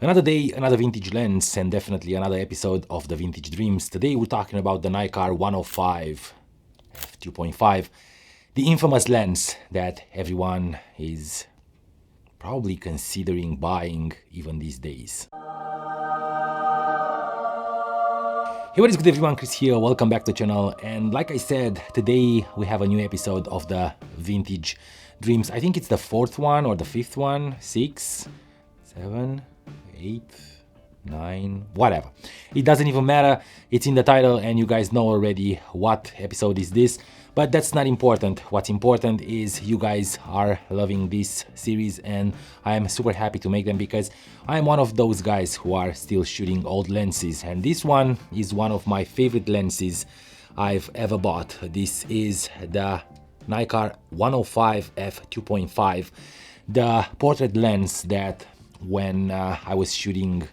Another day, another vintage lens, and definitely another episode of the Vintage Dreams. Today we're talking about the Nikkor 105 f2.5, the infamous lens that everyone is probably considering buying even these days. Hey, what is good everyone, Chris here, welcome back to the channel. And like I said, today we have a new episode of the Vintage Dreams. I think it's the fourth one or the fifth one, 6, 7, 8, 9, whatever. It doesn't even matter, it's in the title and you guys know already what episode is this. But that's not important. What's important is you guys are loving this series and I am super happy to make them because I'm one of those guys who are still shooting old lenses, and this one is one of my favorite lenses I've ever bought. This is the Nikkor 105 f2.5, the portrait lens that when I was shooting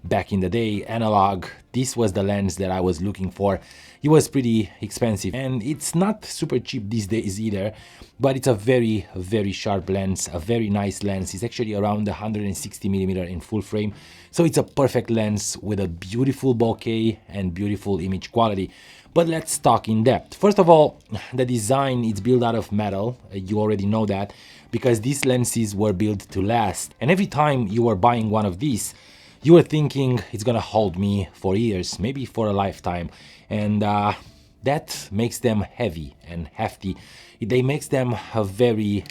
back in the day analog, this was the lens that I was looking for. It was pretty expensive and it's not super cheap these days either, but it's a very sharp lens, a very nice lens. It's actually around 160mm in full frame, so it's a perfect lens with a beautiful bokeh and beautiful image quality. But let's talk in depth. First of all, the design is built out of metal. You already know that because these lenses were built to last, and every time you were buying one of these you were thinking it's gonna hold me for years, maybe for a lifetime, and that makes them heavy and hefty. They makes them very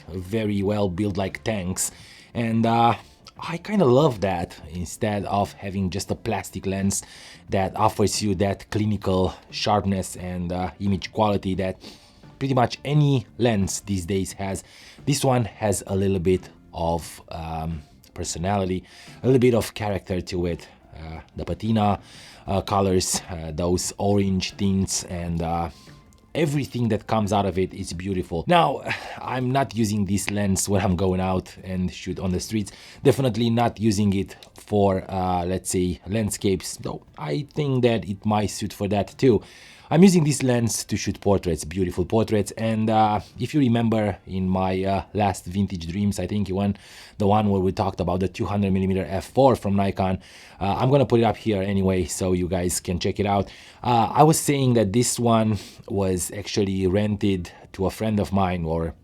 well built, like tanks, and I kind of love that instead of having just a plastic lens that offers you that clinical sharpness and image quality that pretty much any lens these days has. This one has a little bit of personality, a little bit of character to it. The patina colors, those orange tints, and everything that comes out of it is beautiful. Now, I'm not using this lens when I'm going out and shoot on the streets. Definitely not using it for, let's say, landscapes, though I think that it might suit for that too. I'm using this lens to shoot portraits, beautiful portraits, and if you remember in my last Vintage Dreams, I think the one where we talked about the 200mm f4 from Nikon, I'm gonna put it up here anyway so you guys can check it out. I was saying that this one was actually rented to a friend of mine, or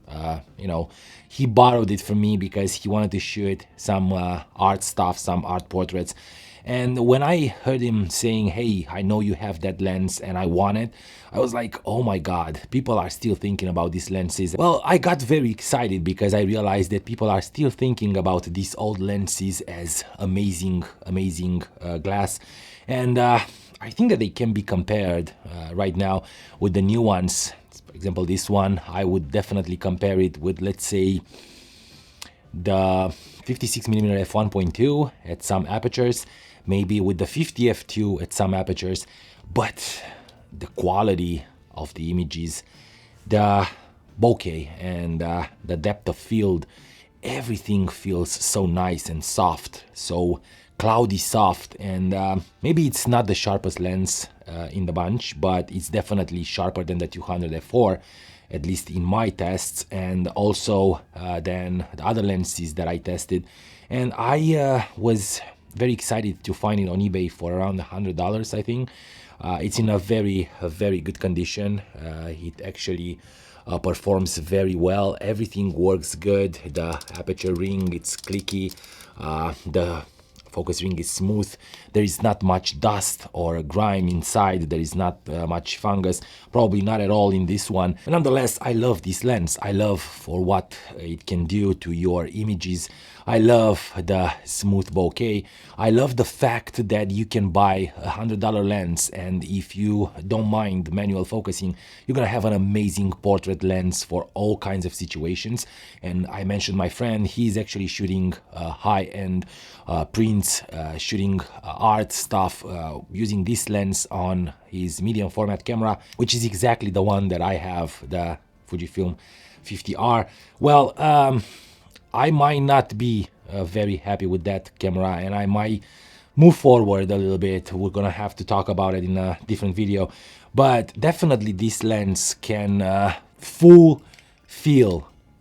you know, he borrowed it from me because he wanted to shoot some art stuff, some art portraits. And when I heard him saying, hey, I know you have that lens and I want it, I was like, oh my God, people are still thinking about these lenses. Well, I got very excited because I realized that people are still thinking about these old lenses as amazing glass. And I think that they can be compared right now with the new ones. For example, this one, I would definitely compare it with, let's say, the 56mm f1.2 at some apertures, maybe with the 50 f2 at some apertures, but the quality of the images, the bokeh, and the depth of field, everything feels so nice and soft, so cloudy soft. And maybe it's not the sharpest lens in the bunch, but it's definitely sharper than the 200 f4, at least in my tests, and also than the other lenses that I tested. And I was very excited to find it on eBay for around $100, I think. It's in a very good condition. It actually performs very well. Everything works good. The aperture ring, it's clicky. The focus ring is smooth. There is not much dust or grime inside. There is not much fungus, probably not at all in this one. But nonetheless, I love this lens. I love for what it can do to your images. I love the smooth bokeh. I love the fact that you can buy a $100 lens, and if you don't mind manual focusing, you're gonna have an amazing portrait lens for all kinds of situations. And I mentioned my friend, he's actually shooting high-end prints, shooting art stuff using this lens on his medium format camera, which is exactly the one that I have, the Fujifilm 50R. Well, I might not be very happy with that camera and I might move forward a little bit. We're gonna have to talk about it in a different video, but definitely this lens can feel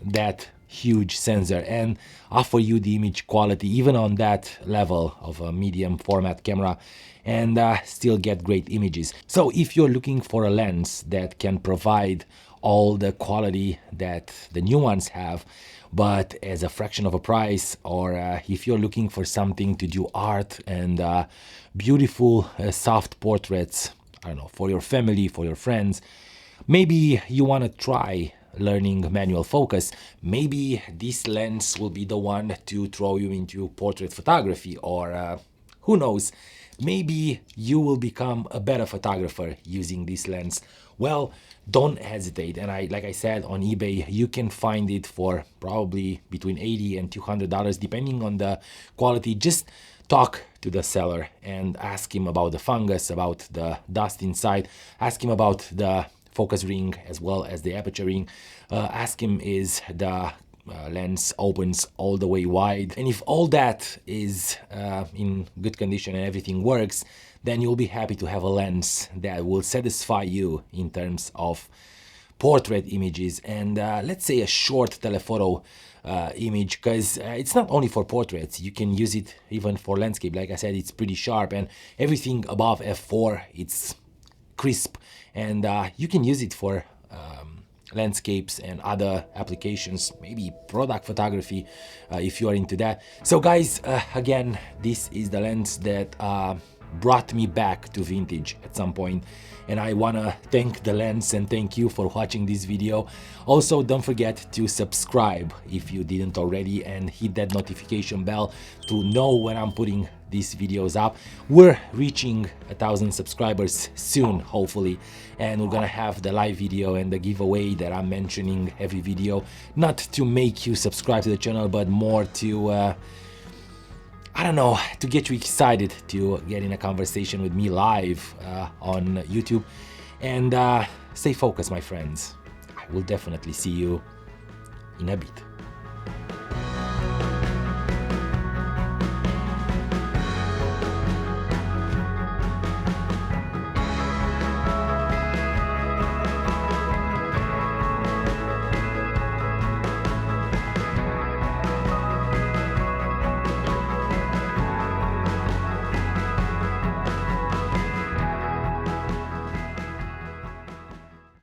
that huge sensor and offer you the image quality even on that level of a medium format camera, and still get great images. So if you're looking for a lens that can provide all the quality that the new ones have, but as a fraction of a price, or if you're looking for something to do art and beautiful soft portraits, I don't know, for your family, for your friends, maybe you want to try learning manual focus, maybe this lens will be the one to throw you into portrait photography, or who knows, maybe you will become a better photographer using this lens. Well, don't hesitate. And like I said, on eBay, you can find it for probably between $80 and $200, depending on the quality. Just talk to the seller and ask him about the fungus, about the dust inside, ask him about the focus ring as well as the aperture ring. Ask him, is the lens opens all the way wide? And if all that is in good condition and everything works, then you'll be happy to have a lens that will satisfy you in terms of portrait images and let's say a short telephoto image, because it's not only for portraits, you can use it even for landscape. Like I said, it's pretty sharp, and everything above f4, it's crisp, and you can use it for landscapes and other applications, maybe product photography if you are into that. So guys, again, this is the lens that brought me back to vintage at some point, and I wanna thank the lens and thank you for watching this video. Also, don't forget to subscribe if you didn't already, and hit that notification bell to know when I'm putting these videos up. We're reaching 1,000 subscribers soon, hopefully, and we're gonna have the live video and the giveaway that I'm mentioning every video, not to make you subscribe to the channel, but more to I don't know, to get you excited to get in a conversation with me live on YouTube. And stay focused, my friends. I will definitely see you in a bit.